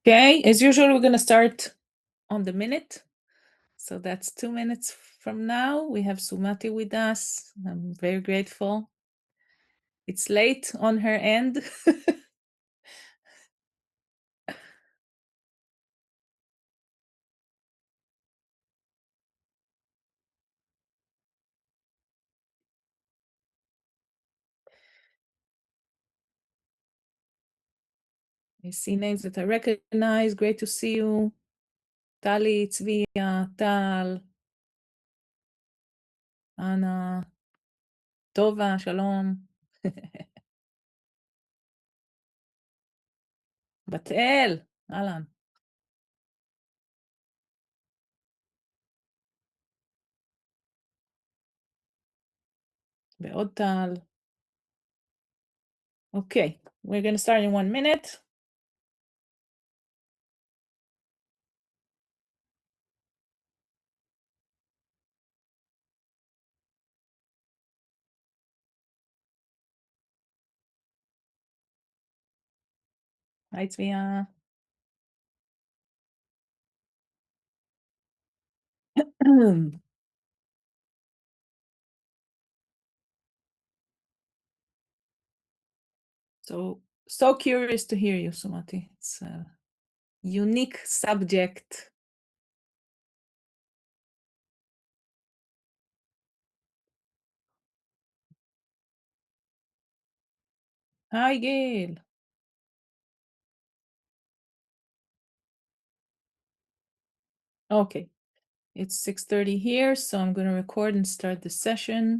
Okay, as usual, we're going to start on the minute. So that's 2 minutes from now. We have Sumati with us. I'm very grateful. It's late on her end. I see names that I recognize. Great to see you. Tali, Tzvia, Tal, Anna, Tova, Shalom. Batel, Alan. ועוד טל. Okay, we're going to start in 1 minute. Hi, Tzvia. So curious to hear you, Sumati. It's a unique subject. Hi, Gail. Okay, it's 6:30 here, so I'm going to record and start the session.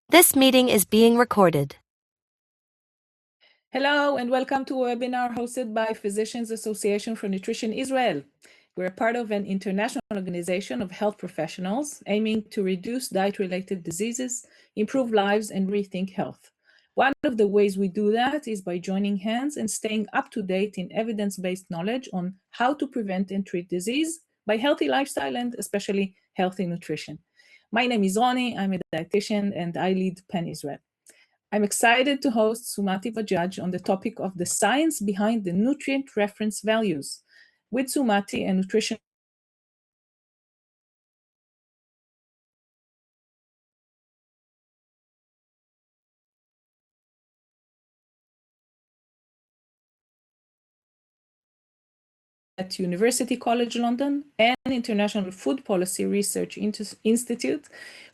This meeting is being recorded. Hello, and welcome to a webinar hosted by Physicians Association for Nutrition Israel. We're part of an international organization of health professionals aiming to reduce diet-related diseases, improve lives, and rethink health. One of the ways we do that is by joining hands and staying up to date in evidence-based knowledge on how to prevent and treat disease by healthy lifestyle and especially healthy nutrition. My name is Roni, I'm a dietitian, and I lead Pan Israel. I'm excited to host Sumati Bajaj on the topic of the science behind the nutrient reference values. With Sumati, a nutrition at University College London and International Food Policy Research Institute,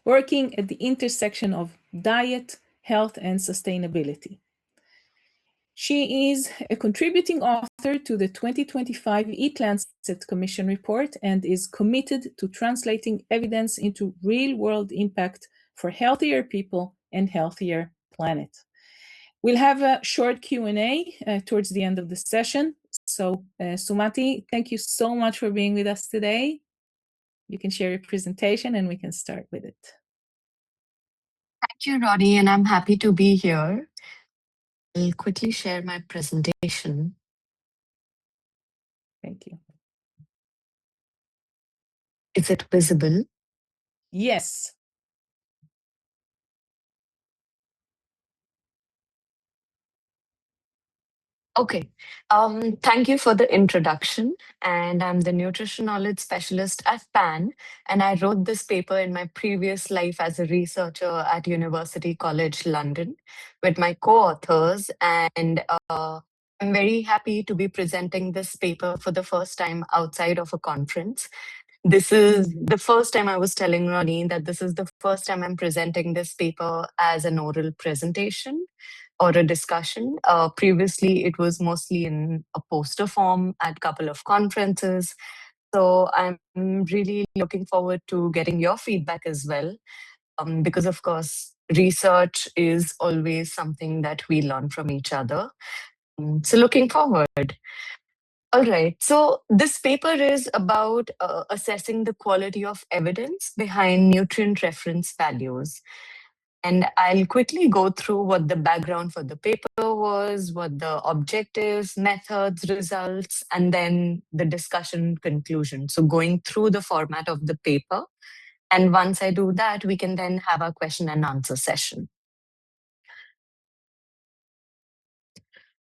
working at the intersection of diet, health, and sustainability. She is a contributing author to the 2025 Eat Lancet Commission report and is committed to translating evidence into real-world impact for healthier people and healthier planet. We'll have a short Q&A towards the end of the session. So Sumati, thank you so much for being with us today. You can share your presentation and we can start with it. Thank you, Ronnie, and I'm happy to be here. I'll quickly share my presentation. Thank you. Is it visible? Yes. Okay. Thank you for the introduction. And I'm the nutrition knowledge specialist at PAN. And I wrote this paper in my previous life as a researcher at University College London with my co-authors. And I'm very happy to be presenting this paper for the first time outside of a conference. This is the first time I was telling Ronnie that this is the first time I'm presenting this paper as an oral presentation or a discussion. Previously, it was mostly in a poster form at a couple of conferences. So I'm really looking forward to getting your feedback as well, because of course, research is always something that we learn from each other. So looking forward. All right. So this paper is about assessing the quality of evidence behind nutrient reference values. And I'll quickly go through what the background for the paper was, what the objectives, methods, results, and then the discussion conclusion. So going through the format of the paper. And once I do that, we can then have a question and answer session.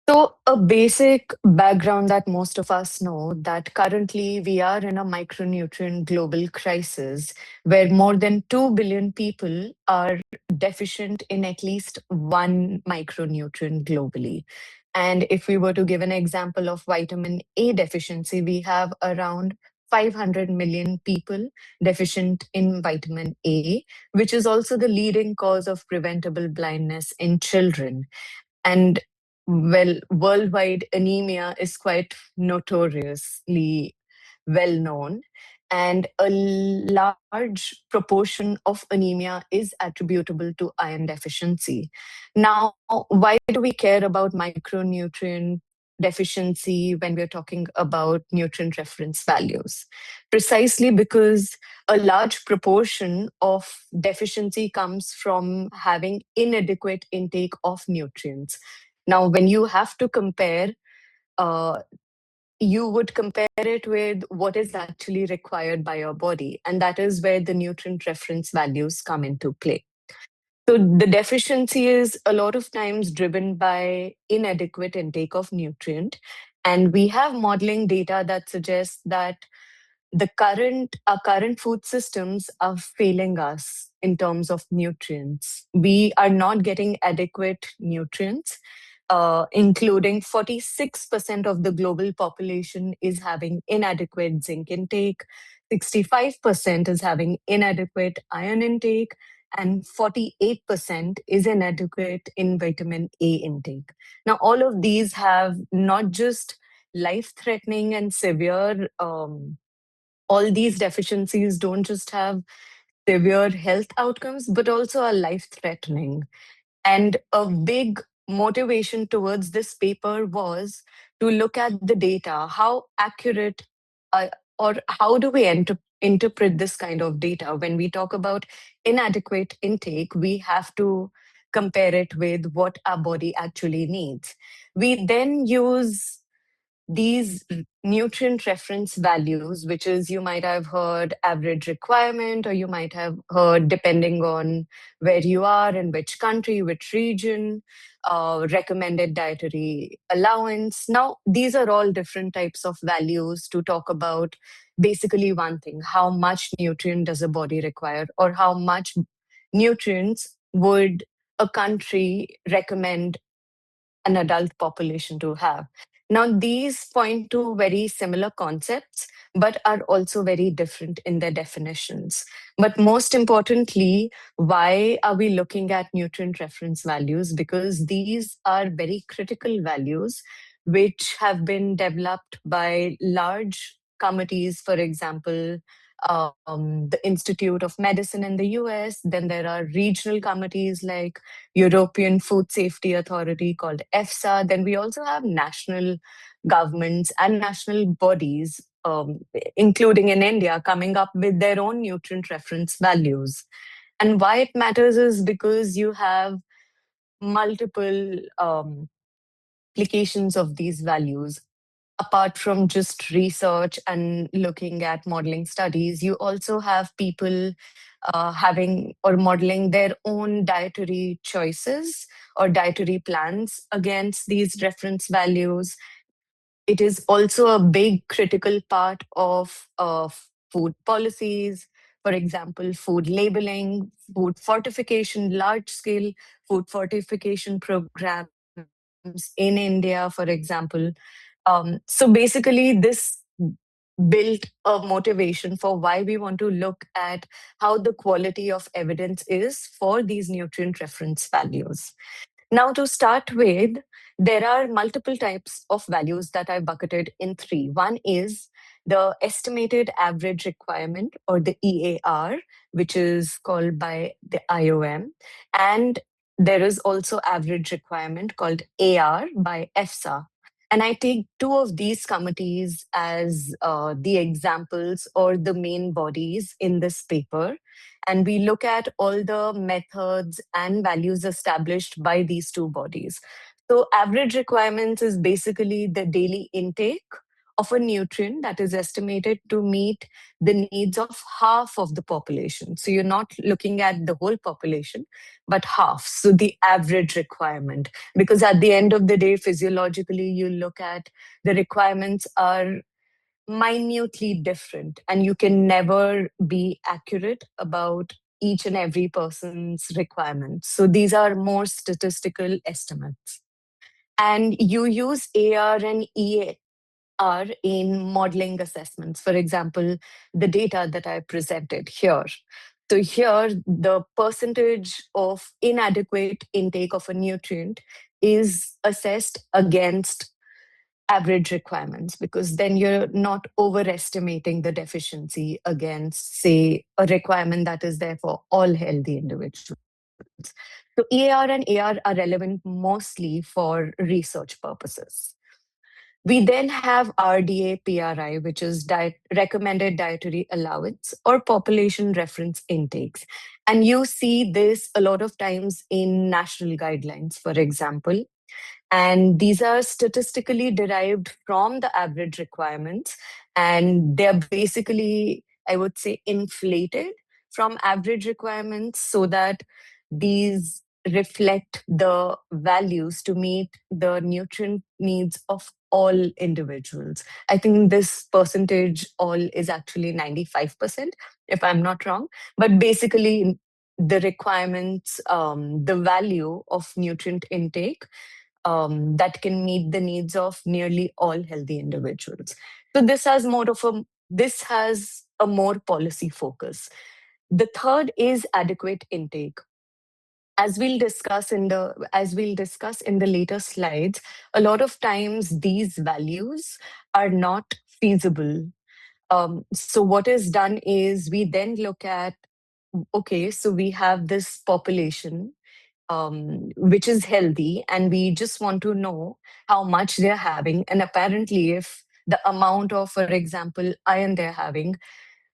So, a basic background that most of us know that currently we are in a micronutrient global crisis where more than 2 billion people are deficient in at least one micronutrient globally. And if we were to give an example of vitamin A deficiency, we have around 500 million people deficient in vitamin A, which is also the leading cause of preventable blindness in children. And well, worldwide anemia is quite notoriously well known. And a large proportion of anemia is attributable to iron deficiency. Now, why do we care about micronutrient deficiency when we're talking about nutrient reference values? Precisely because a large proportion of deficiency comes from having inadequate intake of nutrients. Now, when you have to compare, uh, you would compare it with what is actually required by your body. And that is where the nutrient reference values come into play. So the deficiency is a lot of times driven by inadequate intake of nutrient. And we have modeling data that suggests that our current food systems are failing us in terms of nutrients. We are not getting adequate nutrients, including 46% of the global population is having inadequate zinc intake, 65% is having inadequate iron intake, and 48% is inadequate in vitamin A intake. Now, all of these have not just life threatening and severe all these deficiencies don't just have severe health outcomes, but also are life threatening. And a big motivation towards this paper was to look at the data, how accurate uh, or how do we interpret this kind of data? When we talk about inadequate intake, we have to compare it with what our body actually needs. We then use these nutrient reference values, which is you might have heard average requirement, or you might have heard, depending on where you are, in which country, which region, recommended dietary allowance. Now, these are all different types of values to talk about basically one thing: how much nutrient does a body require, or how much nutrients would a country recommend an adult population to have. Now, these point to very similar concepts, but are also very different in their definitions. But most importantly, why are we looking at nutrient reference values? Because these are very critical values which have been developed by large committees, for example, the Institute of Medicine in the US. Then there are regional committees like European Food Safety Authority called EFSA. Then we also have national governments and national bodies, including in India, coming up with their own nutrient reference values. And why it matters is because you have multiple applications of these values. Apart from just research and looking at modeling studies, you also have people having or modeling their own dietary choices or dietary plans against these reference values. It is also a big critical part of food policies. For example, food labeling, food fortification, large scale food fortification programs in India, for example. So basically, this built a motivation for why we want to look at how the quality of evidence is for these nutrient reference values. Now, to start with, there are multiple types of values that I bucketed in three. One is the estimated average requirement, or the EAR, which is called by the IOM. And there is also average requirement called AR by EFSA. And I take two of these committees as the examples or the main bodies in this paper. And we look at all the methods and values established by these two bodies. So, average requirements is basically the daily intake of a nutrient that is estimated to meet the needs of half of the population. So you're not looking at the whole population, but half. So the average requirement, because at the end of the day, physiologically, you look at the requirements are minutely different, and you can never be accurate about each and every person's requirements. So these are more statistical estimates. And you use AR and EAR in modeling assessments. For example, the data that I presented here. So here, the percentage of inadequate intake of a nutrient is assessed against average requirements, because then you're not overestimating the deficiency against, say, a requirement that is there for all healthy individuals. So EAR and AR are relevant mostly for research purposes. We then have RDA PRI, which is recommended dietary allowance or population reference intakes. And you see this a lot of times in national guidelines, for example. And these are statistically derived from the average requirements. And they're basically, I would say, inflated from average requirements so that these reflect the values to meet the nutrient needs of all individuals. I think this percentage all is actually 95%, if I'm not wrong. But basically, the requirements, the value of nutrient intake that can meet the needs of nearly all healthy individuals. So this has a more policy focus. The third is adequate intake. As we'll discuss in the later slides, a lot of times these values are not feasible. So what is done is we then look at, okay, so we have this population which is healthy, and we just want to know how much they're having. And apparently, if the amount of, for example, iron they're having,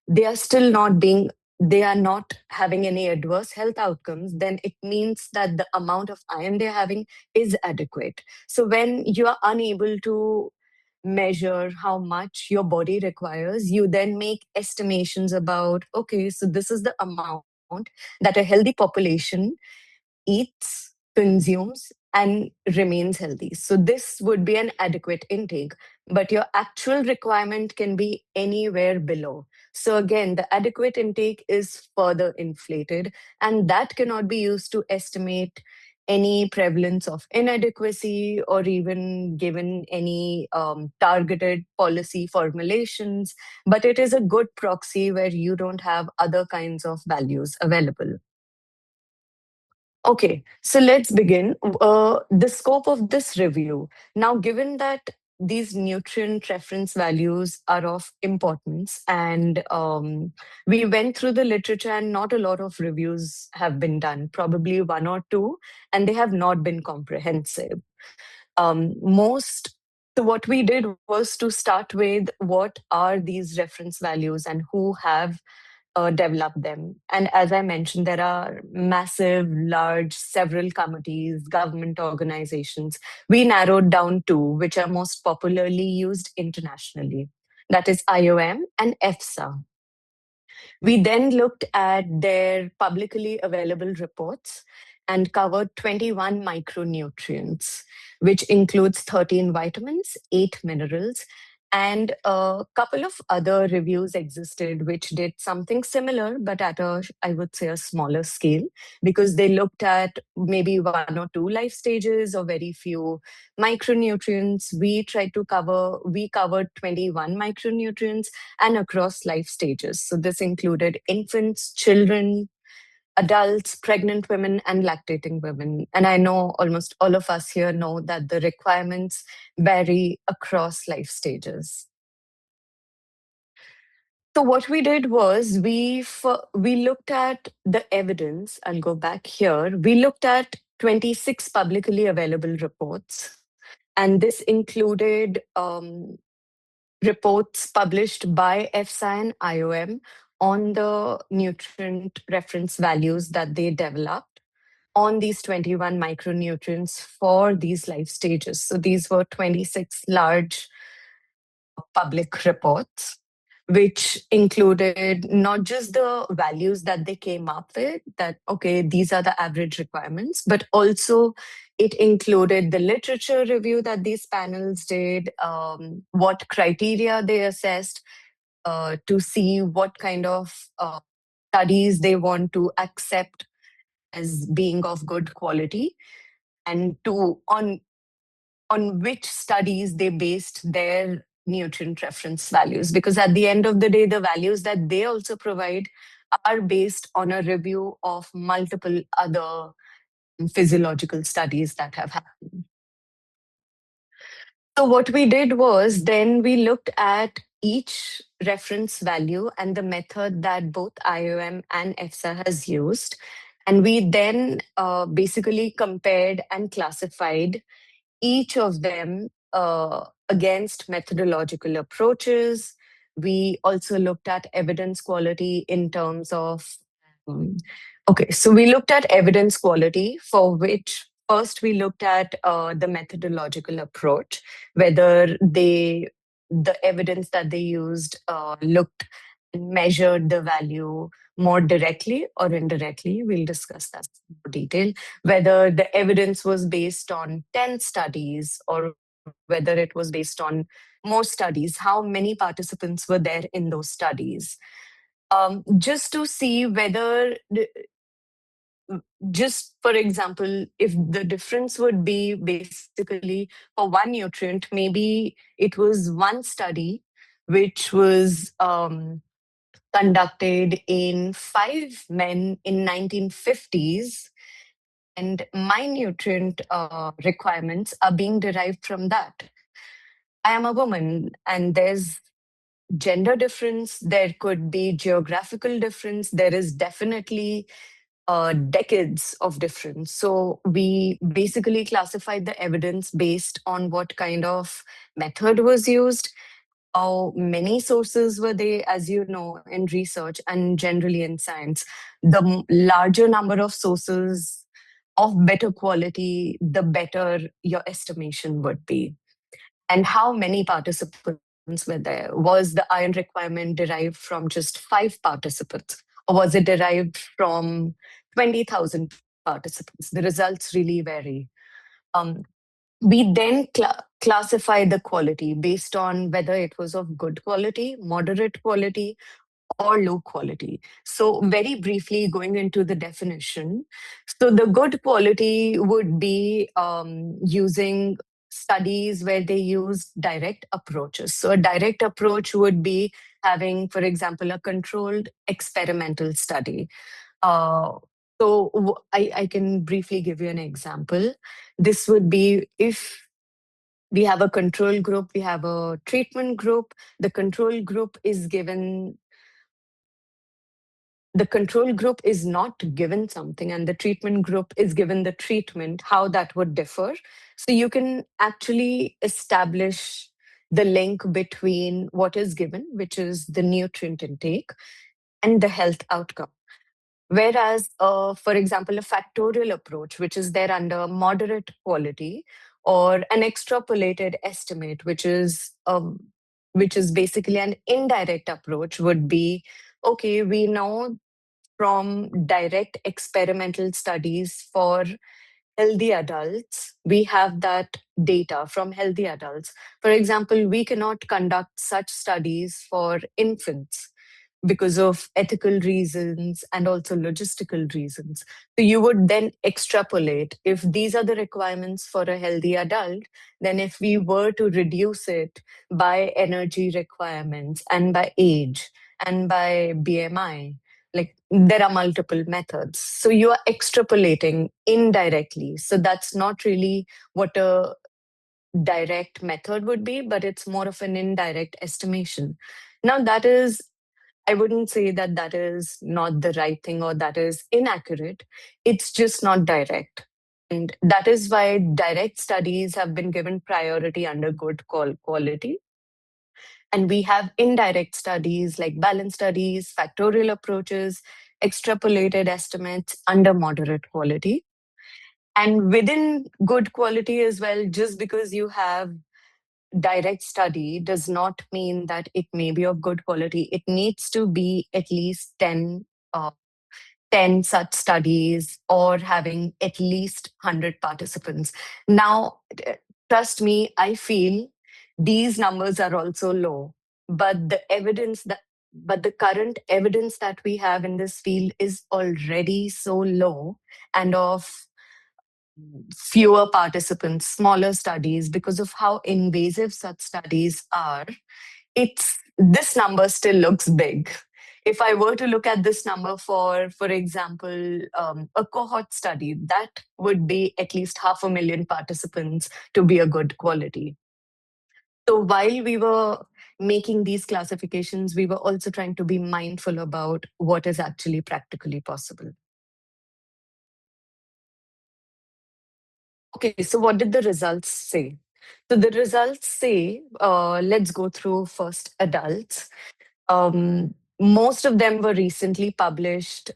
they are not having any adverse health outcomes, then it means that the amount of iron they're having is adequate. So when you are unable to measure how much your body requires, you then make estimations about, okay, so this is the amount that a healthy population eats, consumes, and remains healthy. So this would be an adequate intake, but your actual requirement can be anywhere below. So again, the adequate intake is further inflated, and that cannot be used to estimate any prevalence of inadequacy or even given any targeted policy formulations. But it is a good proxy where you don't have other kinds of values available. Okay, so let's begin. The scope of this review. Now, given that these nutrient reference values are of importance, and we went through the literature, and not a lot of reviews have been done, probably one or two, and they have not been comprehensive. So what we did was to start with what are these reference values and who have develop them. And as I mentioned, there are massive, large, several committees, government organizations. We narrowed down two, which are most popularly used internationally. That is IOM and EFSA. We then looked at their publicly available reports and covered 21 micronutrients, which includes 13 vitamins, 8 minerals, and a couple of other reviews existed which did something similar, but at I would say, a smaller scale, because they looked at maybe one or two life stages or very few micronutrients. We covered 21 micronutrients and across life stages. So this included infants, children, adults, pregnant women, and lactating women. And I know almost all of us here know that the requirements vary across life stages. So what we did was we looked at the evidence. I'll go back here. We looked at 26 publicly available reports, and this included reports published by EFSA and IOM on the nutrient reference values that they developed on these 21 micronutrients for these life stages. So these were 26 large public reports, which included not just the values that they came up with, that, okay, these are the average requirements, but also it included the literature review that these panels did, what criteria they assessed to see what kind of studies they want to accept as being of good quality, and on which studies they based their nutrient reference values. Because at the end of the day, the values that they also provide are based on a review of multiple other physiological studies that have happened. So what we did was then we looked at each reference value and the method that both IOM and EFSA has used. And we then basically compared and classified each of them against methodological approaches. We also looked at evidence quality in terms of, okay, so we looked at evidence quality, for which first we looked at the methodological approach, whether the evidence that they used looked and measured the value more directly or indirectly. We'll discuss that in more detail. Whether the evidence was based on 10 studies or whether it was based on more studies, how many participants were there in those studies. Just to see whether, just for example, if the difference would be basically for one nutrient, maybe it was one study which was conducted in 5 men in 1950s, and my nutrient requirements are being derived from that. I am a woman, and there's gender difference, there could be geographical difference, there is definitely decades of difference. So we basically classified the evidence based on what kind of method was used, how many sources were they, as you know, in research and generally in science. The larger number of sources of better quality, the better your estimation would be. And how many participants were there? Was the iron requirement derived from just 5 participants? Or was it derived from 20,000 participants? The results really vary. We then classify the quality based on whether it was of good quality, moderate quality, or low quality. So very briefly going into the definition. So the good quality would be using studies where they use direct approaches. So a direct approach would be having, for example, a controlled experimental study. So I can briefly give you an example. This would be if we have a control group, we have a treatment group. The control group is not given something, and the treatment group is given the treatment, how that would differ. So you can actually establish the link between what is given, which is the nutrient intake, and the health outcome. Whereas, for example, a factorial approach, which is there under moderate quality, or an extrapolated estimate, which is basically an indirect approach, would be, okay, we know from direct experimental studies for healthy adults, we have that data from healthy adults. For example, we cannot conduct such studies for infants because of ethical reasons and also logistical reasons. So you would then extrapolate, if these are the requirements for a healthy adult, then if we were to reduce it by energy requirements and by age and by BMI, like there are multiple methods. So you are extrapolating indirectly. So that's not really what a direct method would be, but it's more of an indirect estimation. Now that is, I wouldn't say that that is not the right thing or that is inaccurate. It's just not direct. And that is why direct studies have been given priority under good quality. And we have indirect studies like balance studies, factorial approaches, extrapolated estimates under moderate quality. And within good quality as well, just because you have direct study does not mean that it may be of good quality. It needs to be at least 10 such studies or having at least 100 participants. Now, trust me, I feel these numbers are also low, but the current evidence that we have in this field is already so low and of fewer participants, smaller studies, because of how invasive such studies are. This number still looks big. If I were to look at this number for example, a cohort study, that would be at least 500,000 participants to be a good quality. So while we were making these classifications, we were also trying to be mindful about what is actually practically possible. Okay, so what did the results say? So the results say, let's go through first adults. Most of them were recently published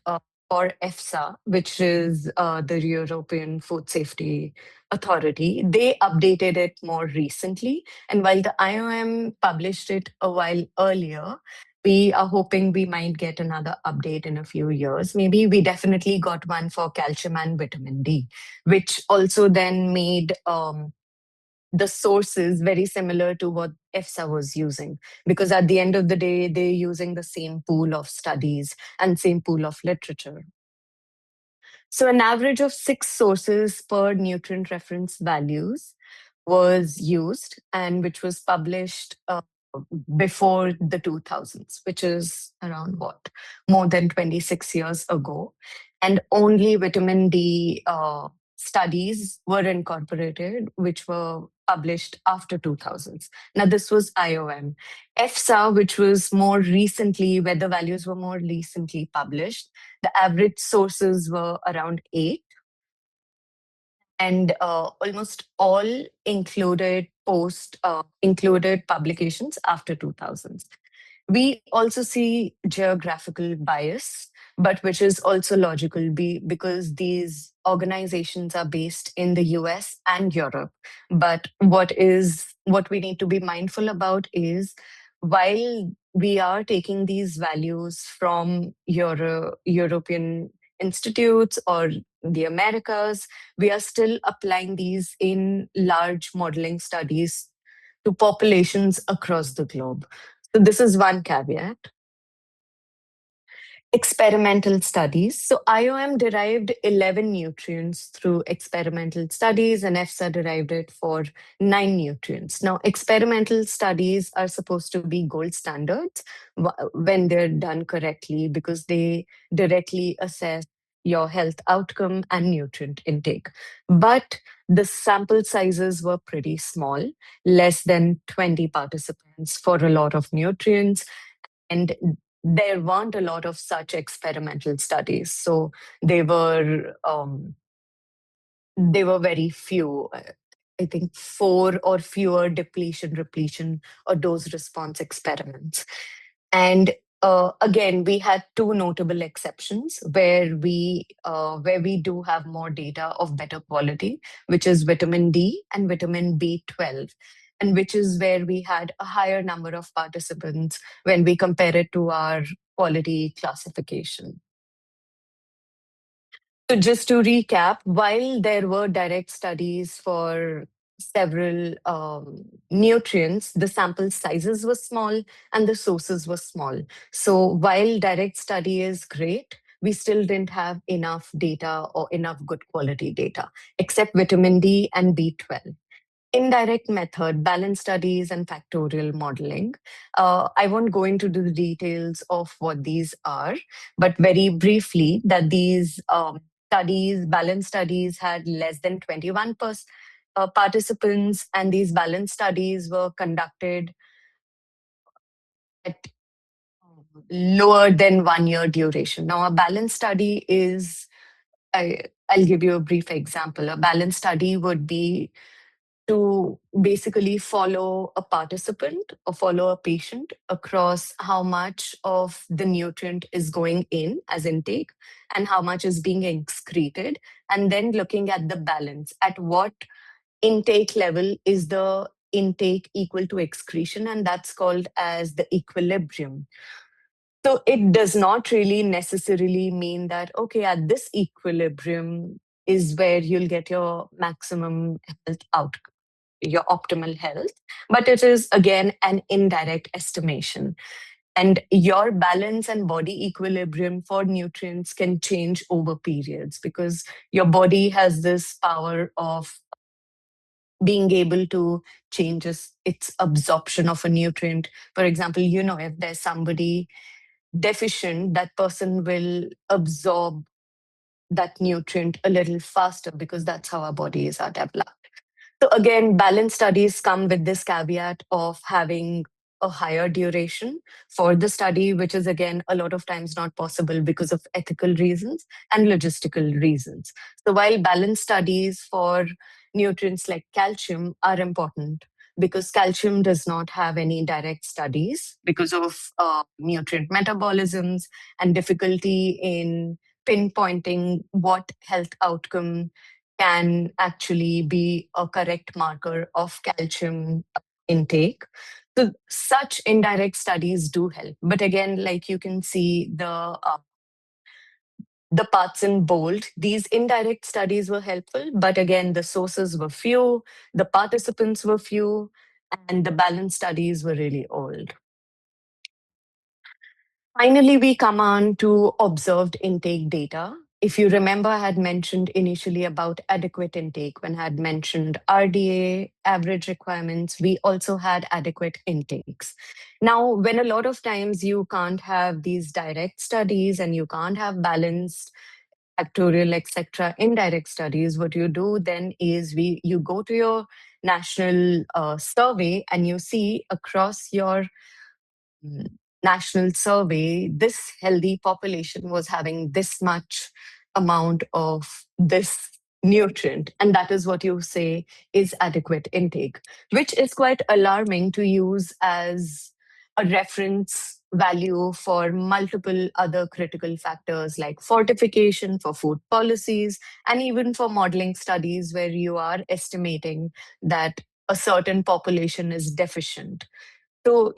for EFSA, which is the European Food Safety Authority. They updated it more recently. And while the IOM published it a while earlier, we are hoping we might get another update in a few years. Maybe we definitely got one for calcium and vitamin D, which also then made the sources very similar to what EFSA was using, because at the end of the day, they're using the same pool of studies and same pool of literature. So an average of 6 sources per nutrient reference values was used, and which was published before the 2000s, which is around more than 26 years ago. And only vitamin D studies were incorporated, which were published after 2000s. Now, this was IOM. EFSA, which was more recently, where the values were more recently published, the average sources were around 8. And almost all included publications after 2000s. We also see geographical bias, but which is also logical because these organizations are based in the US and Europe. But what we need to be mindful about is, while we are taking these values from European institutes or the Americas, we are still applying these in large modeling studies to populations across the globe. So this is one caveat. Experimental studies. So IOM derived 11 nutrients through experimental studies, and EFSA derived it for 9 nutrients. Now, experimental studies are supposed to be gold standards when they're done correctly, because they directly assess your health outcome and nutrient intake. But the sample sizes were pretty small, less than 20 participants for a lot of nutrients. And there weren't a lot of such experimental studies. So they were very few. I think 4 or fewer depletion, repletion, or dose response experiments. And again, we had 2 notable exceptions where we do have more data of better quality, which is vitamin D and vitamin B12, and which is where we had a higher number of participants when we compare it to our quality classification. So just to recap, while there were direct studies for several nutrients, the sample sizes were small and the sources were small. So while direct study is great, we still didn't have enough data or enough good quality data, except vitamin D and B12. Indirect method, balance studies, and factorial modeling. I won't go into the details of what these are, but very briefly, that these balance studies had less than 21 participants, and these balance studies were conducted at lower than 1 year duration. Now, a balance study is, I'll give you a brief example. A balance study would be to basically follow a participant or follow a patient across how much of the nutrient is going in as intake and how much is being excreted, and then looking at the balance. At what intake level is the intake equal to excretion, and that's called as the equilibrium. So it does not really necessarily mean that, okay, at this equilibrium is where you'll get your maximum health outcome, your optimal health, but it is again an indirect estimation. And your balance and body equilibrium for nutrients can change over periods because your body has this power of being able to change its absorption of a nutrient. For example, if there's somebody deficient, that person will absorb that nutrient a little faster because that's how our bodies are developed. So again, balance studies come with this caveat of having a higher duration for the study, which is again a lot of times not possible because of ethical reasons and logistical reasons. So while balance studies for nutrients like calcium are important, because calcium does not have any direct studies because of nutrient metabolisms and difficulty in pinpointing what health outcome can actually be a correct marker of calcium intake. So such indirect studies do help. But again, like you can see the parts in bold, these indirect studies were helpful, but again, the sources were few, the participants were few, and the balance studies were really old. Finally, we come on to observed intake data. If you remember, I had mentioned initially about adequate intake. When I had mentioned RDA, average requirements, we also had adequate intakes. Now, when a lot of times you can't have these direct studies and you can't have balanced factorial, etc., indirect studies, what you do then is you go to your national survey and you see across your national survey, this healthy population was having this much amount of this nutrient. And that is what you say is adequate intake, which is quite alarming to use as a reference value for multiple other critical factors like fortification for food policies, and even for modeling studies where you are estimating that a certain population is deficient. So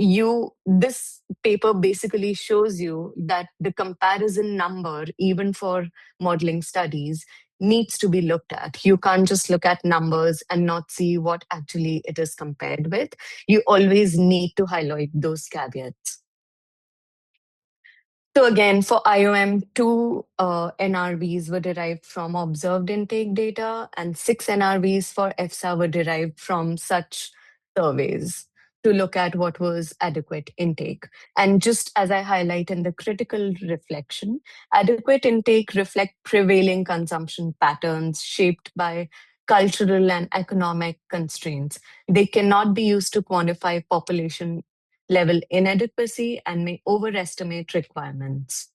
this paper basically shows you that the comparison number, even for modeling studies, needs to be looked at. You can't just look at numbers and not see what actually it is compared with. You always need to highlight those caveats. So again, for IOM, 2 NRVs were derived from observed intake data, and 6 NRVs for EFSA were derived from such surveys to look at what was adequate intake. And just as I highlight in the critical reflection, adequate intake reflect prevailing consumption patterns shaped by cultural and economic constraints. They cannot be used to quantify population level inadequacy and may overestimate requirements.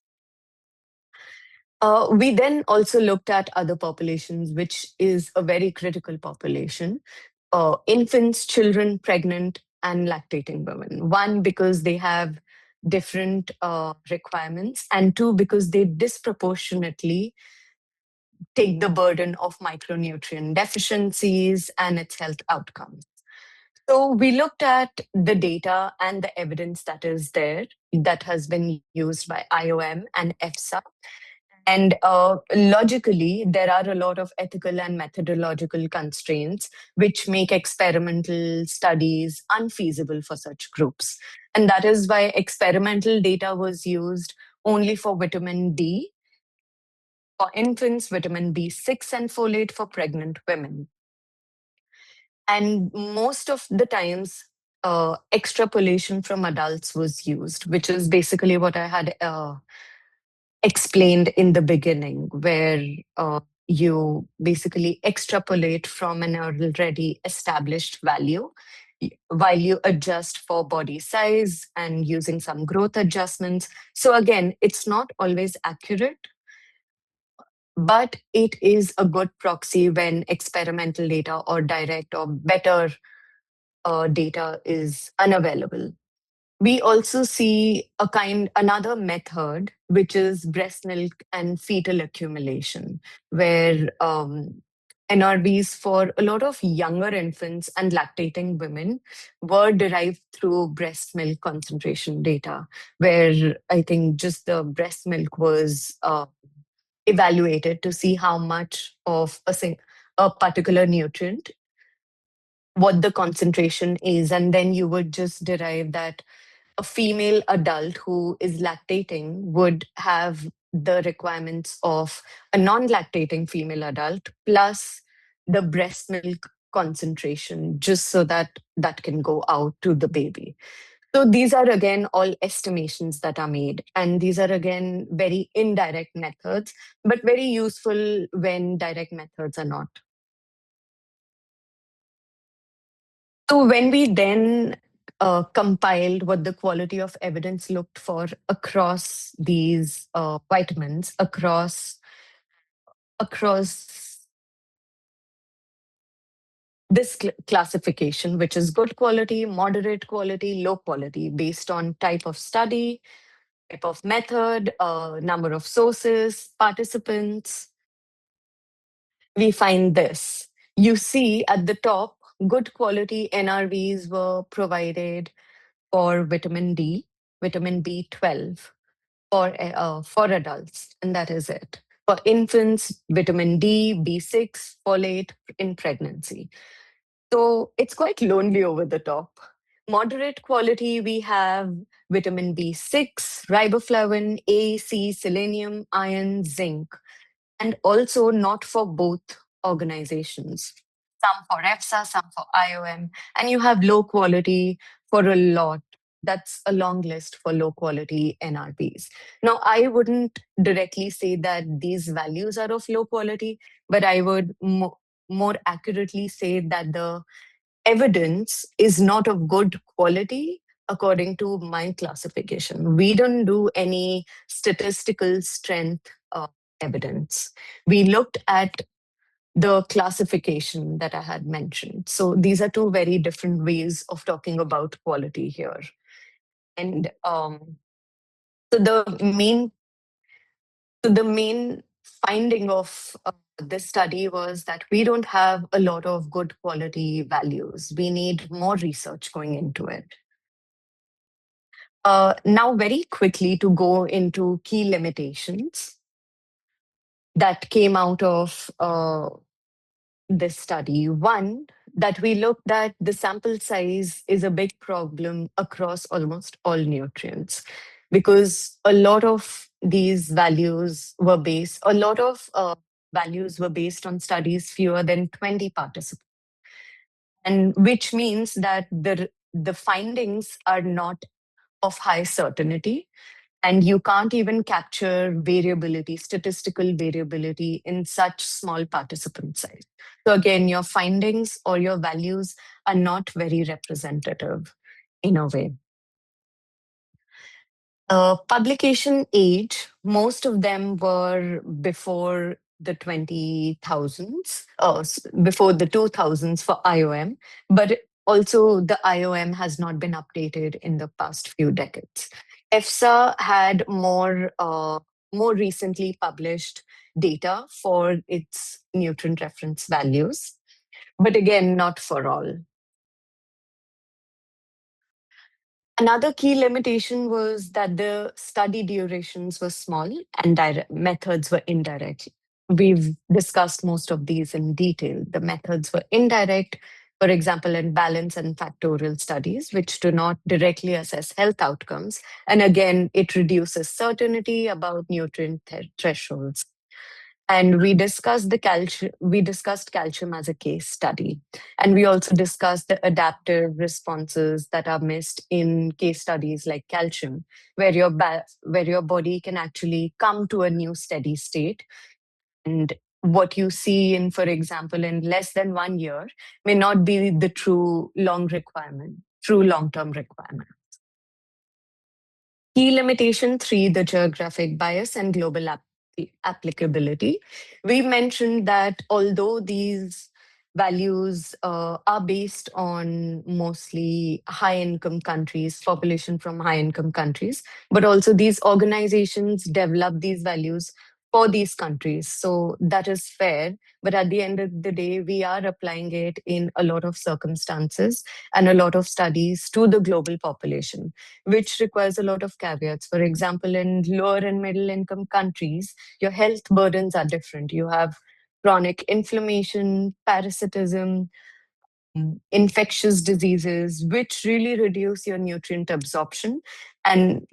We then also looked at other populations, which is a very critical population. Infants, children, pregnant, and lactating women. 1, because they have different requirements, and 2, because they disproportionately take the burden of micronutrient deficiencies and its health outcomes. So we looked at the data and the evidence that is there that has been used by IOM and EFSA. And logically, there are a lot of ethical and methodological constraints which make experimental studies unfeasible for such groups. And that is why experimental data was used only for vitamin D, for infants, vitamin B6 and folate for pregnant women. And most of the times, extrapolation from adults was used, which is basically what I had explained in the beginning, where you basically extrapolate from an already established value while you adjust for body size and using some growth adjustments. So again, it's not always accurate, but it is a good proxy when experimental data or direct or better data is unavailable. We also see another method, which is breast milk and fetal accumulation, where NRBs for a lot of younger infants and lactating women were derived through breast milk concentration data, where I think just the breast milk was evaluated to see how much of a particular nutrient, what the concentration is, and then you would just derive that a female adult who is lactating would have the requirements of a non-lactating female adult plus the breast milk concentration, just so that that can go out to the baby. So these are again all estimations that are made, and these are again very indirect methods, but very useful when direct methods are not. So when we then compiled what the quality of evidence looked for across these vitamins, across this classification, which is good quality, moderate quality, low quality, based on type of study, type of method, number of sources, participants, we find this. You see at the top, good quality NRVs were provided for vitamin D, vitamin B12 for adults, and that is it. For infants, vitamin D, B6, folate in pregnancy. So it's quite lonely over the top. Moderate quality, we have vitamin B6, riboflavin, A, C, selenium, iron, zinc, and also not for both organizations. Some for EFSA, some for IOM, and you have low quality for a lot. That's a long list for low quality NRPs. Now, I wouldn't directly say that these values are of low quality, but I would more accurately say that the evidence is not of good quality according to my classification. We don't do any statistical strength evidence. We looked at the classification that I had mentioned. So these are two very different ways of talking about quality here. And so the main finding of this study was that we don't have a lot of good quality values. We need more research going into it. Now, very quickly to go into key limitations that came out of this study. One, that we looked at the sample size is a big problem across almost all nutrients, because a lot of these values were based on studies fewer than 20 participants, and which means that the findings are not of high certainty, and you can't even capture variability, statistical variability in such small participant size. So again, your findings or your values are not very representative in a way. Publication age, most of them were before the 20,000s, before the 2000s for IOM, but also the IOM has not been updated in the past few decades. EFSA had more recently published data for its nutrient reference values, but again, not for all. Another key limitation was that the study durations were small and methods were indirect. We've discussed most of these in detail. The methods were indirect, for example, in balance and factorial studies, which do not directly assess health outcomes. And again, it reduces certainty about nutrient thresholds. And we discussed calcium as a case study. And we also discussed the adaptive responses that are missed in case studies like calcium, where your body can actually come to a new steady state. And what you see in, for example, in less than 1 year may not be the true long-term requirement. Key limitation 3, the geographic bias and global applicability. We mentioned that although these values are based on mostly high-income countries, population from high-income countries, but also these organizations develop these values for these countries. So that is fair. But at the end of the day, we are applying it in a lot of circumstances and a lot of studies to the global population, which requires a lot of caveats. For example, in lower and middle income countries, your health burdens are different. You have chronic inflammation, parasitism, infectious diseases, which really reduce your nutrient absorption and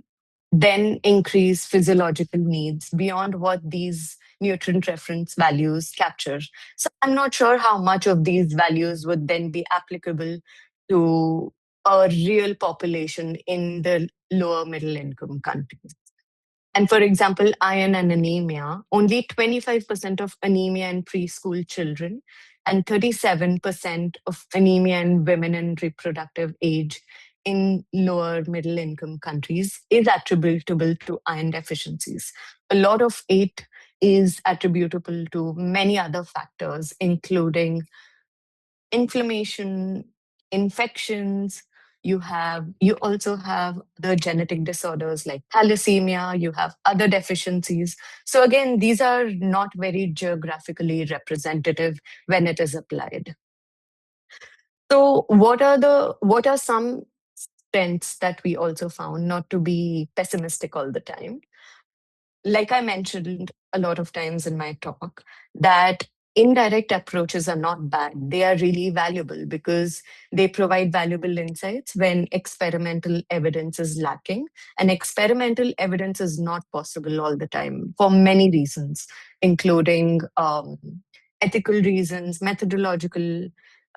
then increase physiological needs beyond what these nutrient reference values capture. So I'm not sure how much of these values would then be applicable to a real population in the lower middle income countries. And for example, iron and anemia, only 25% of anemia in preschool children and 37% of anemia in women in reproductive age in lower middle income countries is attributable to iron deficiencies. A lot of it is attributable to many other factors, including inflammation, infections. You also have the genetic disorders like thalassemia, you have other deficiencies. So again, these are not very geographically representative when it is applied. So what are some strengths that we also found, not to be pessimistic all the time? Like I mentioned a lot of times in my talk, that indirect approaches are not bad. They are really valuable because they provide valuable insights when experimental evidence is lacking. And experimental evidence is not possible all the time for many reasons, including ethical reasons, methodological,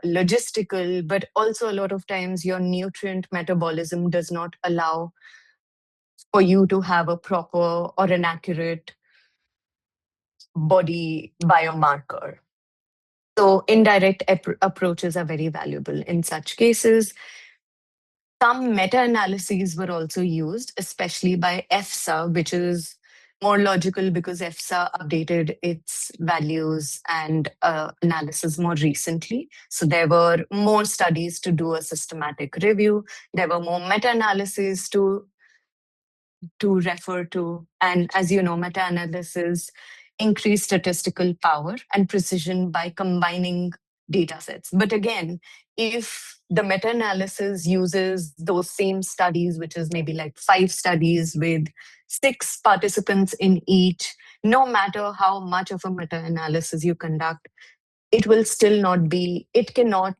logistical, but also a lot of times your nutrient metabolism does not allow for you to have a proper or an accurate body biomarker. So indirect approaches are very valuable in such cases. Some meta-analyses were also used, especially by EFSA, which is more logical because EFSA updated its values and analysis more recently. So there were more studies to do a systematic review. There were more meta-analyses to refer to. And as you know, meta-analysis increase statistical power and precision by combining data sets. But again, if the meta-analysis uses those same studies, which is maybe like 5 studies with 6 participants in each, no matter how much of a meta-analysis you conduct, it will still not be, it cannot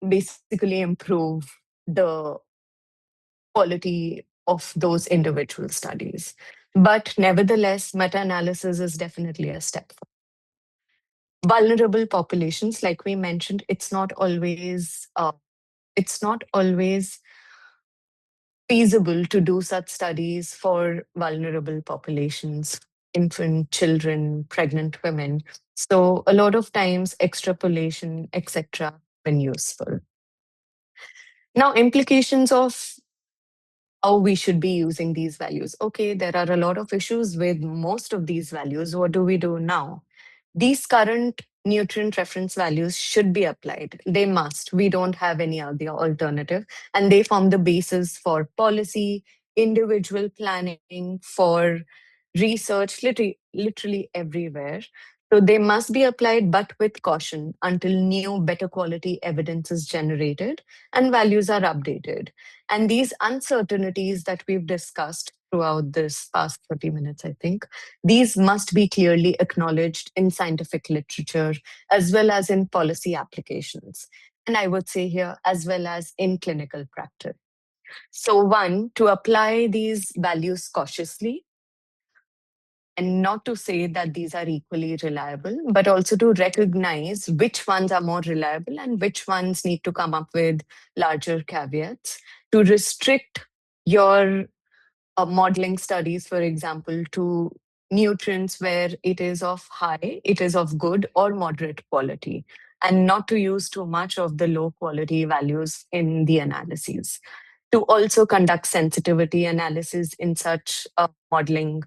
basically improve the quality of those individual studies. But nevertheless, meta-analysis is definitely a step forward. Vulnerable populations, like we mentioned, it's not always feasible to do such studies for vulnerable populations, infant, children, pregnant women. So a lot of times extrapolation, etc., been useful. Now, implications of how we should be using these values. Okay, there are a lot of issues with most of these values. What do we do now? These current nutrient reference values should be applied. They must. We don't have any other alternative. And they form the basis for policy, individual planning, for research, literally everywhere. So they must be applied, but with caution until new, better quality evidence is generated and values are updated. And these uncertainties that we've discussed throughout this past 30 minutes, I think, these must be clearly acknowledged in scientific literature as well as in policy applications. And I would say here, as well as in clinical practice. So one, to apply these values cautiously, and not to say that these are equally reliable, but also to recognize which ones are more reliable and which ones need to come up with larger caveats, to restrict your modeling studies, for example, to nutrients where it is of good or moderate quality, and not to use too much of the low quality values in the analyses. To also conduct sensitivity analysis in such modeling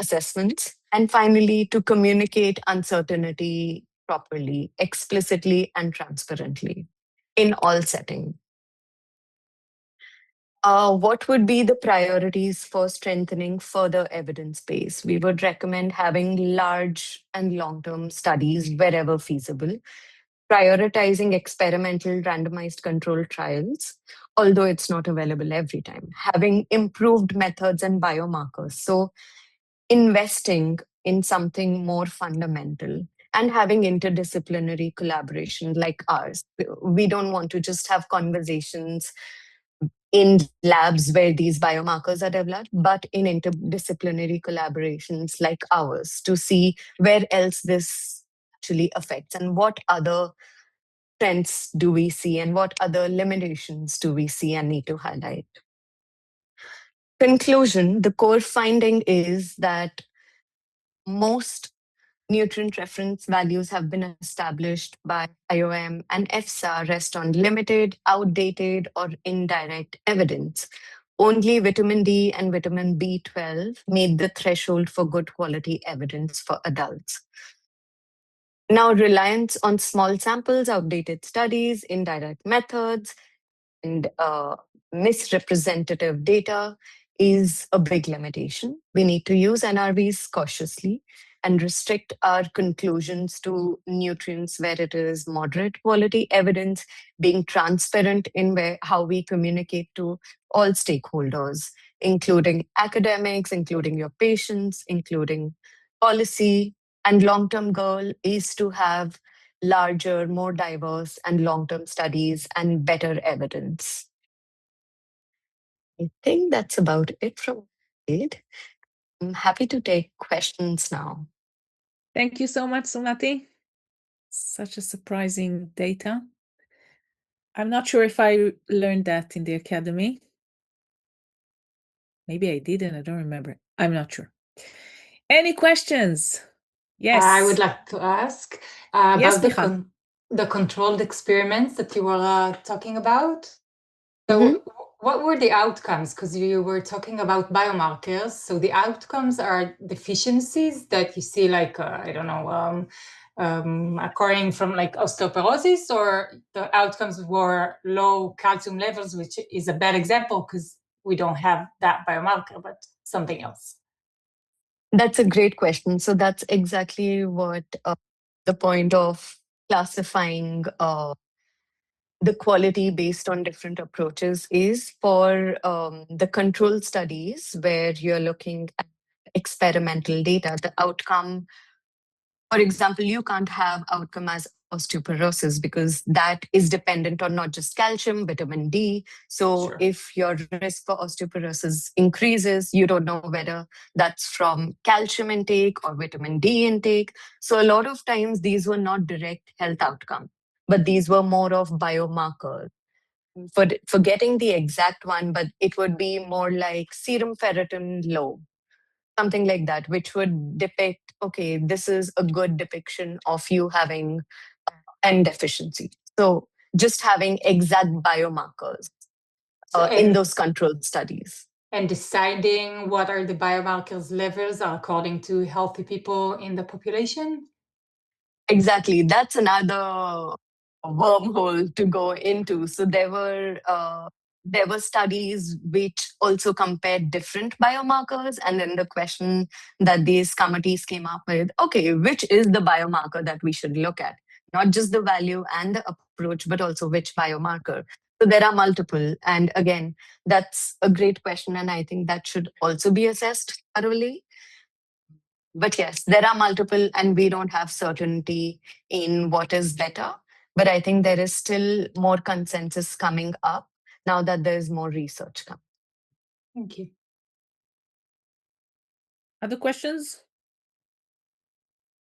assessments. And finally, to communicate uncertainty properly, explicitly, and transparently in all settings. What would be the priorities for strengthening further evidence base? We would recommend having large and long-term studies wherever feasible, prioritizing experimental randomized controlled trials, although it's not available every time, having improved methods and biomarkers. So investing in something more fundamental and having interdisciplinary collaboration like ours. We don't want to just have conversations in labs where these biomarkers are developed, but in interdisciplinary collaborations like ours to see where else this actually affects and what other trends do we see and what other limitations do we see and need to highlight. Conclusion, the core finding is that most nutrient reference values have been established by IOM and EFSA rest on limited, outdated, or indirect evidence. Only vitamin D and vitamin B12 meet the threshold for good quality evidence for adults. Now, reliance on small samples, outdated studies, indirect methods, and misrepresentative data is a big limitation. We need to use NRVs cautiously and restrict our conclusions to nutrients where it is moderate quality evidence, being transparent in how we communicate to all stakeholders, including academics, including your patients, including policy. And long-term goal is to have larger, more diverse and long-term studies and better evidence. I think that's about it from my side. I'm happy to take questions now. Thank you so much, Sumati. Such a surprising data. I'm not sure if I learned that in the academy. Maybe I did and I don't remember. I'm not sure. Any questions? Yes. I would like to ask Yes, about the controlled experiments that you were talking about. So Mhm. what were the outcomes? Because you were talking about biomarkers. So the outcomes are deficiencies that you see, like, I don't know, occurring from like osteoporosis, or the outcomes were low calcium levels, which is a bad example because we don't have that biomarker, but something else. That's a great question. So that's exactly what the point of classifying the quality based on different approaches is for the control studies where you're looking at experimental data. The outcome, for example, you can't have outcome as osteoporosis because that is dependent on not just calcium, vitamin D. So Sure. if your risk for osteoporosis increases, you don't know whether that's from calcium intake or vitamin D intake. So a lot of times these were not direct health outcome, but these were more of biomarkers. Forgetting the exact one, but it would be more like serum ferritin low, something like that, which would depict, okay, this is a good depiction of you having N deficiency. So just having exact biomarkers in those controlled studies. And deciding what are the biomarkers levels are according to healthy people in the population? Exactly. That's another wormhole to go into. So there were studies which also compared different biomarkers. And then the question that these committees came up with, okay, which is the biomarker that we should look at? Not just the value and the approach, but also which biomarker. So there are multiple. And again, that's a great question. And I think that should also be assessed thoroughly. But yes, there are multiple, and we don't have certainty in what is better. But I think there is still more consensus coming up now that there's more research coming. Thank you. Other questions?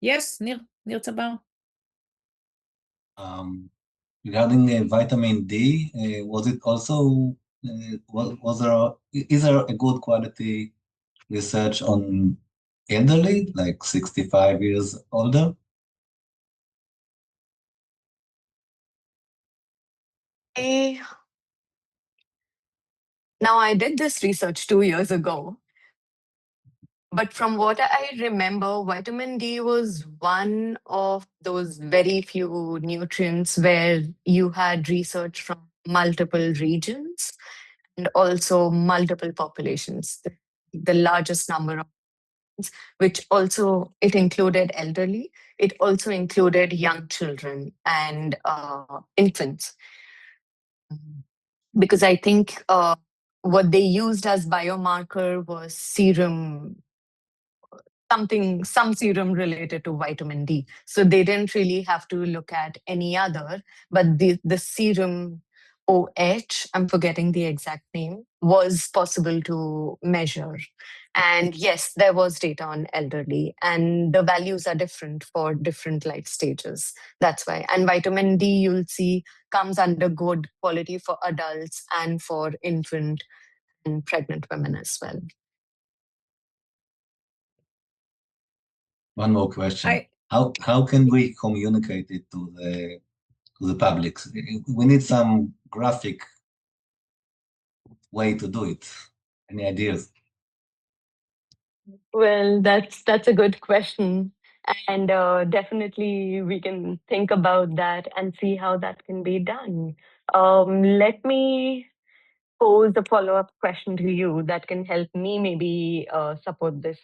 Yes, Nir Tzabar. Regarding vitamin D, was it also, is there a good quality research on elderly, like 65 years older? Now, I did this research 2 years ago, but from what I remember, vitamin D was one of those very few nutrients where you had research from multiple regions. and also multiple populations, the largest number of, which also, it included elderly, it also included young children and infants. Because I think what they used as biomarker was serum, some serum related to vitamin D. So they didn't really have to look at any other, but the serum OH, I'm forgetting the exact name, was possible to measure. And yes, there was data on elderly, and the values are different for different life stages. That's why. And vitamin D, you'll see, comes under good quality for adults and for infant and pregnant women as well. One more question. How can we communicate it to the public? We need some graphic way to do it. Any ideas? Well, that's a good question. And definitely we can think about that and see how that can be done. Let me pose a follow-up question to you that can help me maybe support this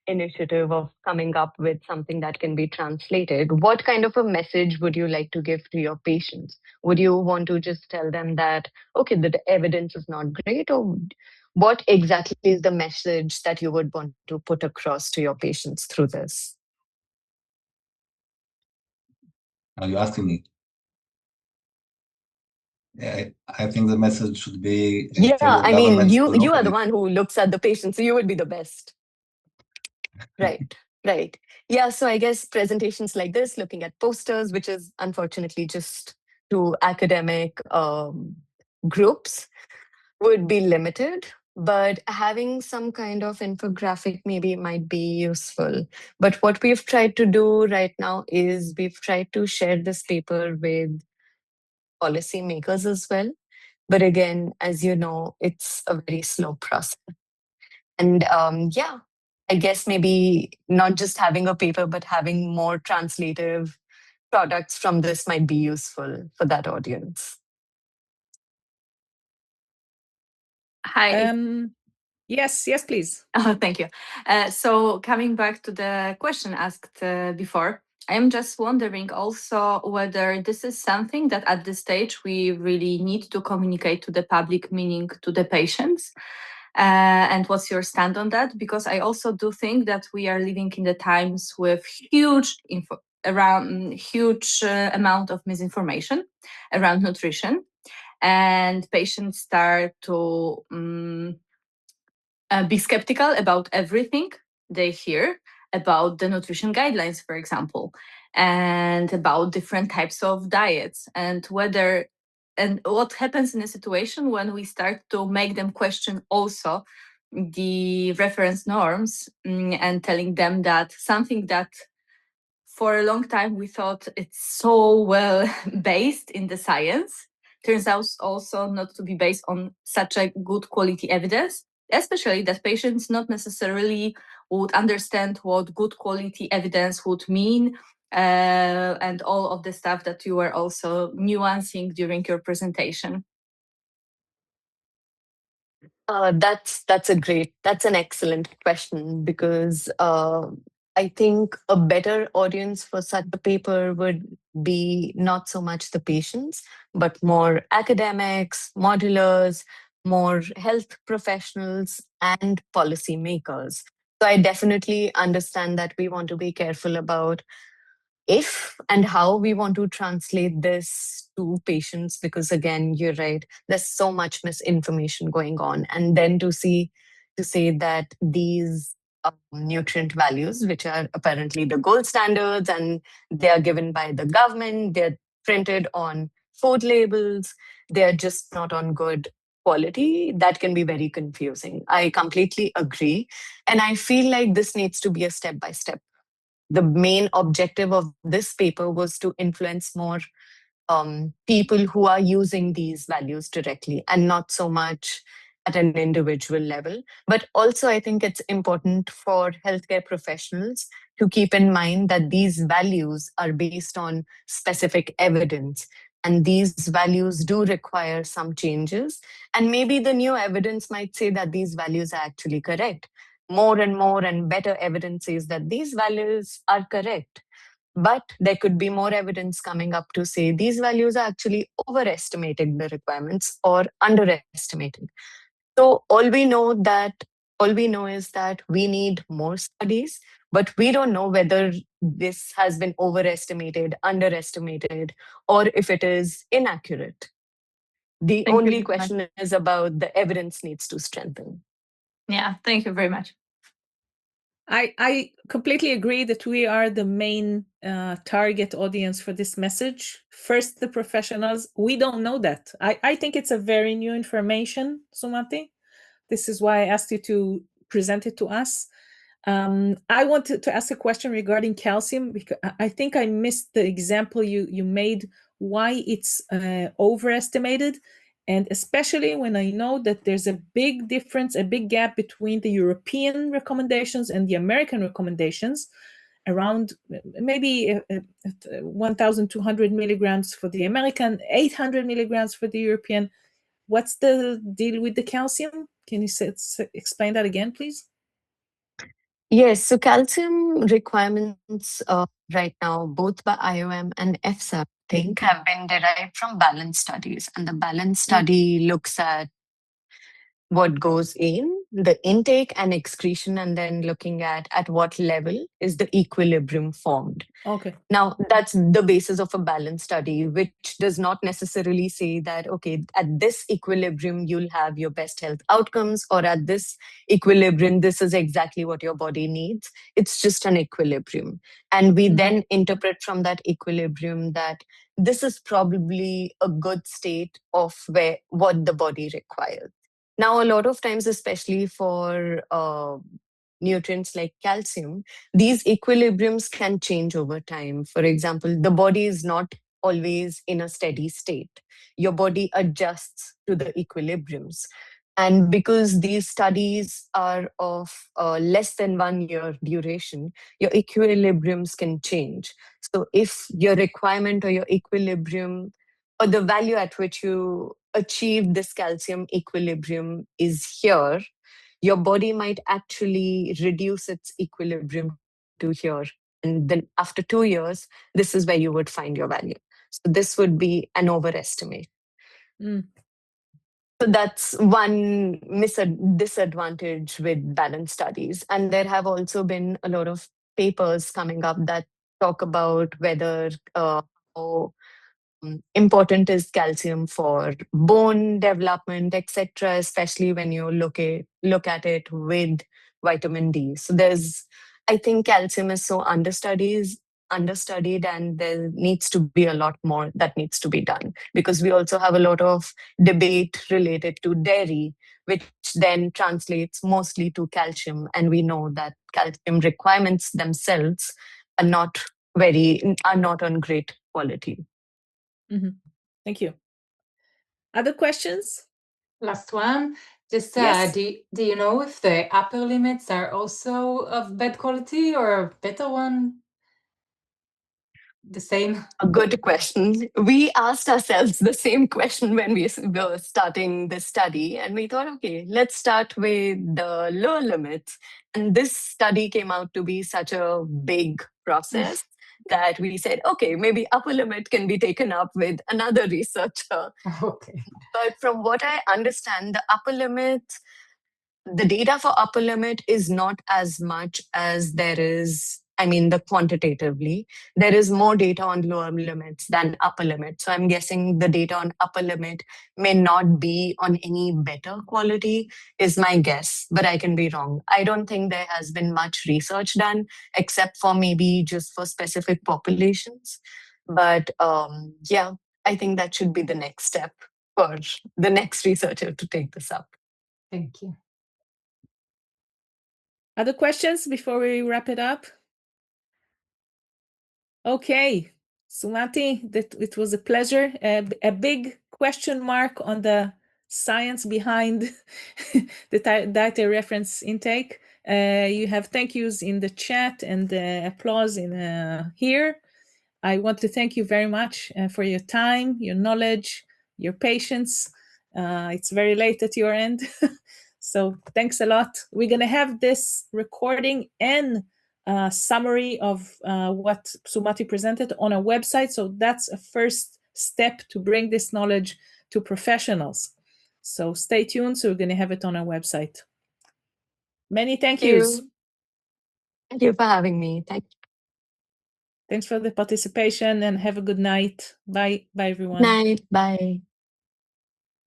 initiative of coming up with something that can be translated. What kind of a message would you like to give to your patients? Would you want to just tell them that, okay, the evidence is not great, or what exactly is the message that you would want to put across to your patients through this? Are you asking me? I think the message should be Yeah, for I mean, governments to you look are at the it. one who looks at the patient, so you would be the best. Right, right. Yeah, so I guess presentations like this, looking at posters, which is unfortunately just to academic groups, would be limited. But having some kind of infographic maybe might be useful. But what we've tried to do right now is we've tried to share this paper with policymakers as well. But again, as you know, it's a very slow process. And yeah, I guess maybe not just having a paper, but having more translative products from this might be useful for that audience. Hi. Yes, please. Oh, thank you. So coming back to the question asked before, I am just wondering also whether this is something that at this stage we really need to communicate to the public, meaning to the patients. And what's your stand on that? Because I also do think that we are living in the times with huge amount of misinformation around nutrition, and patients start to be skeptical about everything they hear about the nutrition guidelines, for example, and about different types of diets, and what happens in a situation when we start to make them question also the reference norms, and telling them that something that for a long time we thought it's so well based in the science turns out also not to be based on such a good quality evidence, especially that patients not necessarily would understand what good quality evidence would mean, and all of the stuff that you were also nuancing during your presentation. That's an excellent question, because I think a better audience for such a paper would be not so much the patients, but more academics, modelers, more health professionals, and policymakers. So I definitely understand that we want to be careful about if and how we want to translate this to patients, because again, you're right, there's so much misinformation going on. And then to say that these nutrient values, which are apparently the gold standards and they are given by the government, they're printed on food labels, they're just not on good quality, that can be very confusing. I completely agree. And I feel like this needs to be a step by step. The main objective of this paper was to influence more people who are using these values directly, and not so much at an individual level. But also, I think it's important for healthcare professionals to keep in mind that these values are based on specific evidence. And these values do require some changes. And maybe the new evidence might say that these values are actually correct. More and better evidence says that these values are correct. But there could be more evidence coming up to say these values are actually overestimating the requirements or underestimating. So all we know is that we need more studies, but we don't know whether this has been overestimated, underestimated, or if it is inaccurate. The Thank you only very much. question is about the evidence needs to strengthen. Yeah, thank you very much. I completely agree that we are the main target audience for this message. First, the professionals. We don't know that. I think it's a very new information, Sumati. This is why I asked you to present it to us. I wanted to ask a question regarding calcium, because I think I missed the example you made, why it's overestimated. And especially when I know that there's a big difference, a big gap between the European recommendations and the American recommendations, around maybe 1,200 milligrams for the American, 800 milligrams for the European. What's the deal with the calcium? Can you explain that again, please? Yes, so calcium requirements right now, both by IOM and EFSA, I think, have been derived from balance studies. And the balance study looks at what goes in, the intake and excretion, and then looking at what level is the equilibrium formed. Okay. Now, that's the basis of a balance study, which does not necessarily say that, okay, at this equilibrium, you'll have your best health outcomes, or at this equilibrium, this is exactly what your body needs. It's just an equilibrium. And we then interpret from that equilibrium that this is probably a good state of what the body requires. Now, a lot of times, especially for nutrients like calcium, these equilibriums can change over time. For example, the body is not always in a steady state. Your body adjusts to the equilibriums. And because these studies are of less than 1 year duration, your equilibriums can change. So if your requirement or your equilibrium or the value at which you achieve this calcium equilibrium is here, your body might actually reduce its equilibrium to here. And then after 2 years, this is where you would find your value. So this would be an overestimate. So that's one disadvantage with balance studies. And there have also been a lot of papers coming up that talk about whether how important is calcium for bone development, etc., especially when you look at it with vitamin D. So I think calcium is so understudied, and there needs to be a lot more that needs to be done, because we also have a lot of debate related to dairy, which then translates mostly to calcium. And we know that calcium requirements themselves are not on great quality. Thank you. Other questions? Last one. Just Yes. do you know if the upper limits are also of bad quality or better one? The same? A good question. We asked ourselves the same question when we were starting the study, and we thought, okay, let's start with the lower limits. And this study came out to be such a big process that we said, okay, maybe upper limit can be taken up with another researcher. Okay. But from what I understand, the data for upper limit is not as much as there is, the quantitatively. There is more data on lower limits than upper limit. So I'm guessing the data on upper limit may not be on any better quality, is my guess, but I can be wrong. I don't think there has been much research done, except for maybe just for specific populations. But yeah, I think that should be the next step for the next researcher to take this up. Thank you. Other questions before we wrap it up? Okay, Sumati, it was a pleasure. A big question mark on the science behind the dietary reference intake. You have thank yous in the chat and applause in here. I want to thank you very much for your time, your knowledge, your patience. It's very late at your end. So thanks a lot. We're going to have this recording and summary of what Sumati presented on our website. So that's a first step to bring this knowledge to professionals. So stay tuned. So we're going to have it on our website. Many thank yous. Thank you for having me. Thanks for the participation and have a good night. Bye. Bye, everyone. Night. Bye.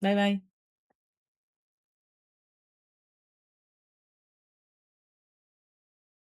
Bye-bye.